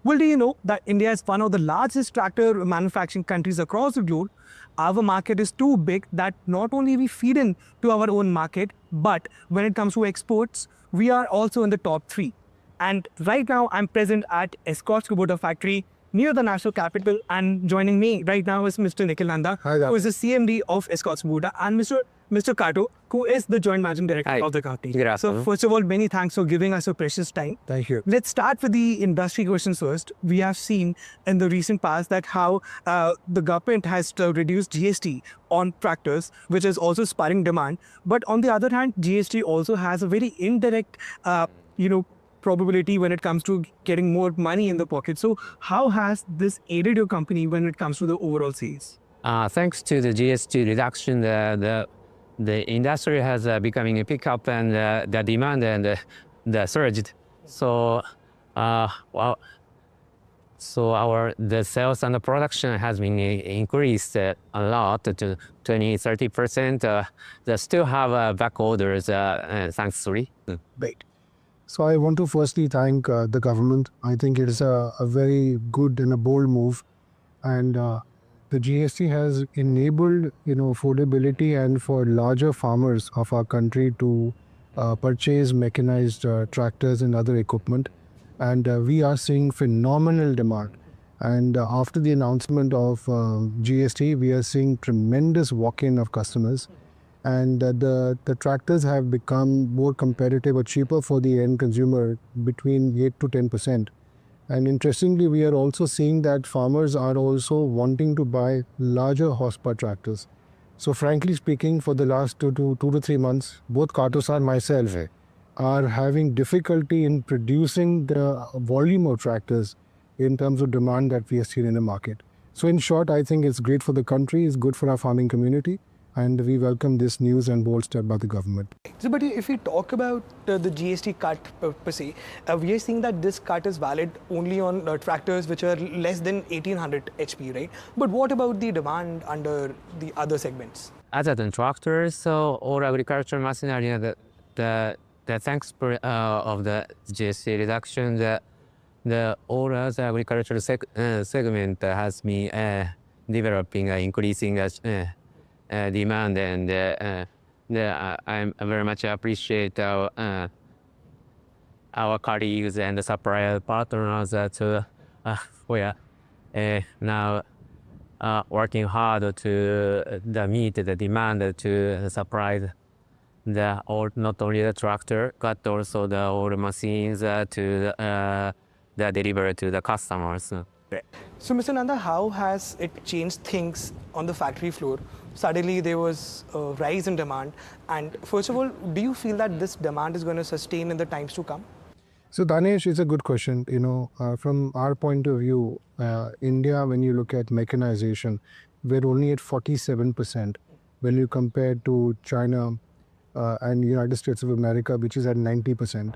Well, do you know that India is one of the largest tractor manufacturing countries across the globe? Our market is too big that not only we feed in to our own market, but when it comes to exports, we are also in the top three. And right now, I'm present at Escorts Kubota factory near the national capital. And joining me right now is Mr. Nikhil Nanda, who is the CMD of Escorts Kubota, and Mr. Kato, who is the joint managing director of the company. Good So, afternoon. first of all, many thanks for giving us your precious time. Thank you. Let's start with the industry questions first. We have seen in the recent past that how the government has reduced GST on tractors, which is also spurring demand. But on the other hand, GST also has a very indirect, probability when it comes to getting more money in the pocket. So how has this aided your company when it comes to the overall sales? Thanks to the GST reduction, the industry has becoming a pickup and the demand and the surged. So, the sales and the production has been increased a lot to 20-30%. They still have back orders thanks to Right. So I want to firstly thank the government. I think it is a very good and a bold move, and the GST has enabled affordability and for larger farmers of our country to purchase mechanized tractors and other equipment, and we are seeing phenomenal demand. And after the announcement of GST, we are seeing tremendous walk-in of customers, and the tractors have become more competitive or cheaper for the end consumer between 8 to 10%. And interestingly, we are also seeing that farmers are also wanting to buy larger horsepower tractors. So frankly speaking, for the last 2 to 3 months, both Katos and myself are having difficulty in producing the volume of tractors in terms of demand that we are seeing in the market. So in short, I think it's great for the country, it's good for our farming community, and we welcome this news and bold step by the government. So, but if we talk about the GST cut per se, we are seeing that this cut is valid only on tractors which are less than 1800 HP, right? But what about the demand under the other segments? Other than tractors, so all agricultural machinery, the thanks of the GST reduction, the all other agricultural segment has been developing, increasing demand, and I very much appreciate our colleagues and the supplier partners that we are now working hard to meet the demand to supply not only the tractor but also the all machines to the deliver to the customers. So, Mr. Nanda, how has it changed things on the factory floor? Suddenly there was a rise in demand. And first of all, do you feel that this demand is going to sustain in the times to come? So Danesh, it's a good question. From our point of view, India, when you look at mechanization, we're only at 47% when you compare to China and United States of America, which is at 90%.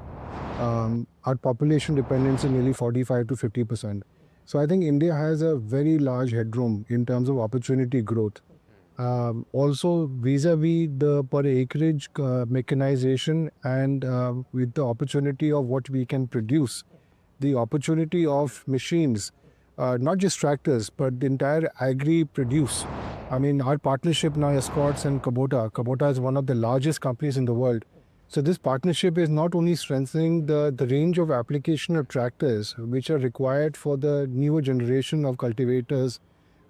Our population dependence is nearly 45 to 50%. So I think India has a very large headroom in terms of opportunity growth. Also, vis-a-vis the per acreage mechanization and with the opportunity of what we can produce, the opportunity of machines, not just tractors, but the entire agri-produce. I mean, our partnership now, Escorts and Kubota is one of the largest companies in the world. So this partnership is not only strengthening the range of application of tractors which are required for the newer generation of cultivators,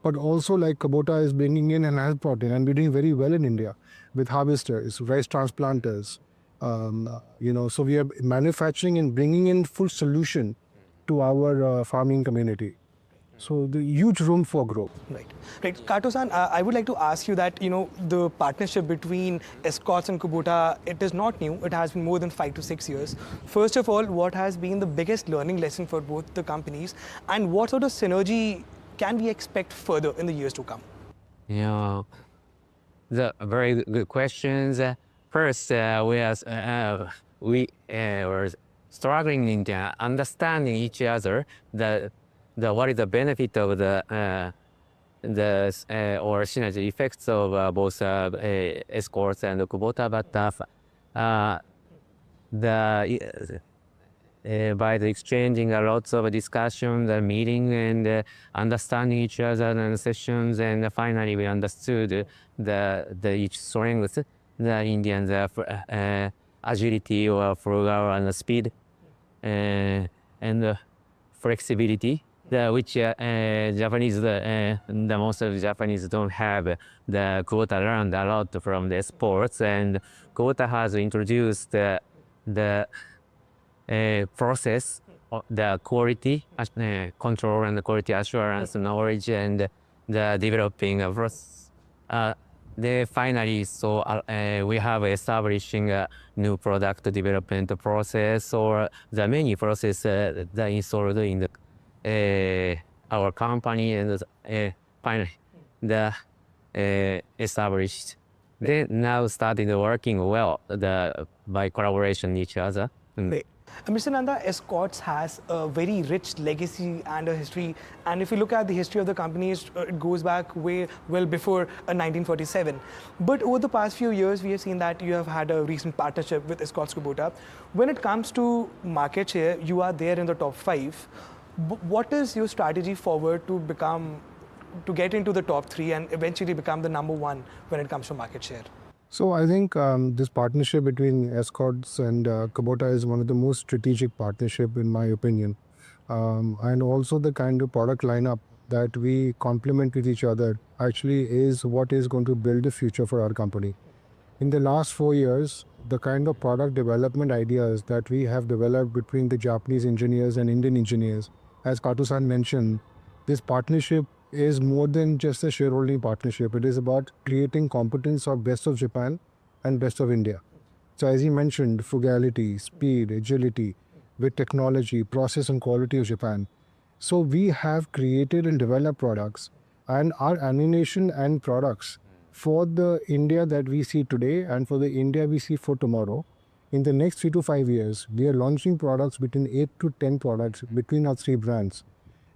but also like Kubota is bringing in and has brought in, and we're doing very well in India with harvesters, rice transplanters. So we are manufacturing and bringing in full solution to our farming community. So the huge room for growth. Right. Kato-san, I would like to ask you that, the partnership between Escorts and Kubota, it is not new. It has been more than 5 to 6 years. First of all, what has been the biggest learning lesson for both the companies, and what sort of synergy can we expect further in the years to come? The very good questions. First, we were struggling in understanding each other. What is the benefit of the or synergy effects of both Escorts and Kubota, but by the exchanging lots of discussions, meeting and understanding each other and sessions, and finally we understood the each strengths, the Indians agility or frugal and speed, and flexibility, which Japanese, the most of Japanese don't have. The Kubota learned a lot from the sports, and Kubota has introduced the process, the quality control and the quality assurance knowledge, and the developing process. They finally, so we have establishing a new product development process or the many process that installed in the our company, and finally the established. They now started working well by collaboration each other. Great. Mr. Nanda, Escorts has a very rich legacy and a history. And if you look at the history of the company, it goes back way well before 1947. But over the past few years, we have seen that you have had a recent partnership with Escorts Kubota. When it comes to market share, you are there in the top 5. What is your strategy forward to get into the top 3 and eventually become the number 1 when it comes to market share? So I think this partnership between Escorts and Kubota is one of the most strategic partnership in my opinion. And also the kind of product lineup that we complement with each other actually is what is going to build the future for our company. In the last 4 years, the kind of product development ideas that we have developed between the Japanese engineers and Indian engineers, as Kato-san mentioned, this partnership is more than just a shareholding partnership. It is about creating competence of best of Japan and best of India. So as he mentioned, frugality, speed, agility, with technology, process and quality of Japan. So we have created and developed products, and our animation and products for the India that we see today and for the India we see for tomorrow. In the next 3 to 5 years, we are launching products between 8 to 10 products between our 3 brands.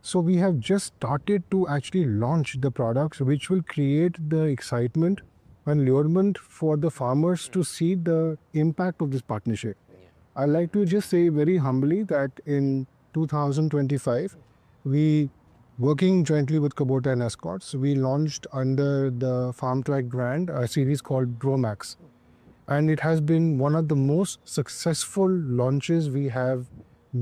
So we have just started to actually launch the products which will create the excitement and allurement for the farmers to see the impact of this partnership. I'd like to just say very humbly that in 2025, we, working jointly with Kubota and Escorts, we launched under the Farm Track brand a series called Dromax. And it has been one of the most successful launches we have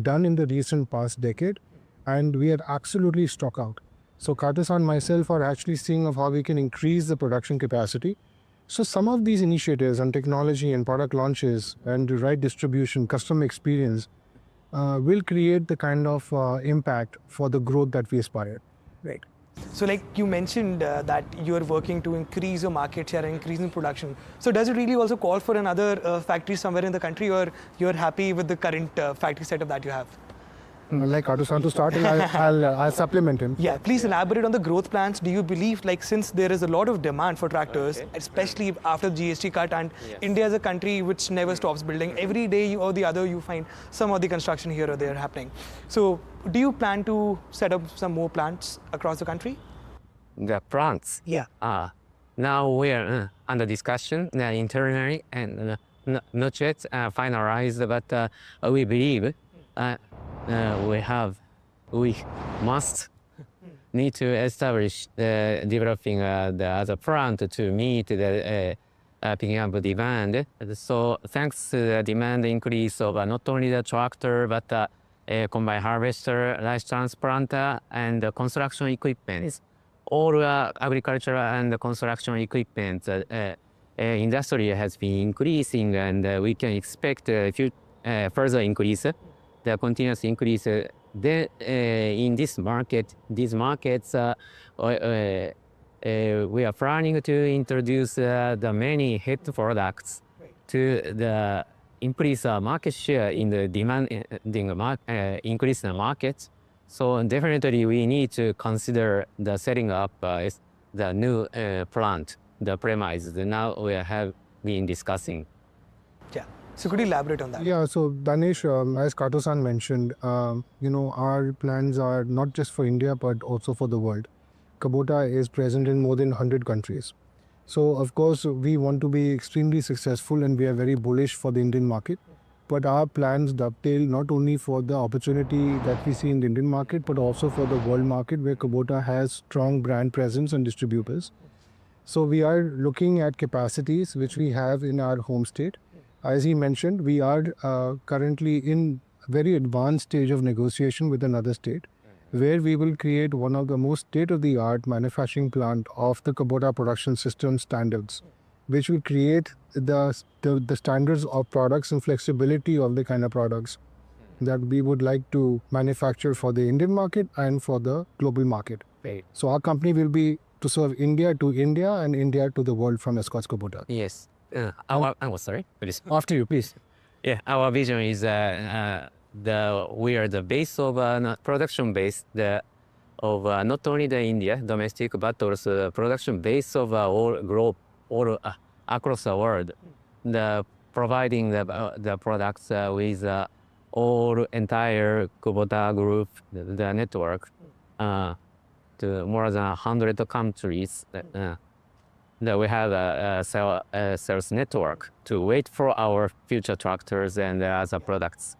done in the recent past decade. And we are absolutely stock out. So Kato-san and myself are actually seeing of how we can increase the production capacity. So some of these initiatives on technology and product launches and the right distribution, customer experience will create the kind of impact for the growth that we aspire. Right. So like you mentioned that you're working to increase your market share and increase in production. So does it really also call for another factory somewhere in the country, or you're happy with the current factory setup that you have? I'd like Kato-san to start and I'll supplement him. Yeah, please elaborate on the growth plans. Do you believe, like, since there is a lot of demand for tractors, especially after the GST cut, and India is a country which never stops building, every day or the other you find some of the construction here or there happening. So do you plan to set up some more plants across the country? The plants? Yeah. Now we're under discussion internally and not yet finalized, but we believe we must need to establish developing the other plant to meet the picking up demand. So thanks to the demand increase of not only the tractor but combine harvester, rice transplanter, and construction equipment. All agricultural and construction equipment industry has been increasing, and we can expect further increase. The continuous increase. In these markets, we are planning to introduce the many hit products to increase market share in the increase in the market. So definitely we need to consider the setting up the new plant, the premise. Now we have been discussing. Yeah. So could you elaborate on that? Yeah, so Danish, as Kato-san mentioned, our plans are not just for India, but also for the world. Kubota is present in more than 100 countries. So of course, we want to be extremely successful, and we are very bullish for the Indian market. but our plans dovetail not only for the opportunity that we see in the Indian market, but also for the world market where Kubota has strong brand presence and distributors. So we are looking at capacities which we have in our home state. As he mentioned, we are currently in very advanced stage of negotiation with another state, where we will create one of the most state-of-the-art manufacturing plant of the Kubota production system standards, which will create the standards of products and flexibility of the kind of products that we would like to manufacture for the Indian market and for the global market. Right. So our company will be to serve India to India and India to the world from Escorts Kubota. Yes. Sorry, please. After you, please. Yeah, our vision is we are the base of production base of not only the India domestic but also production base of all across the world. Providing the products with all entire Kubota group, the network, to more than 100 countries. That we have a sales network to wait for our future tractors and other products.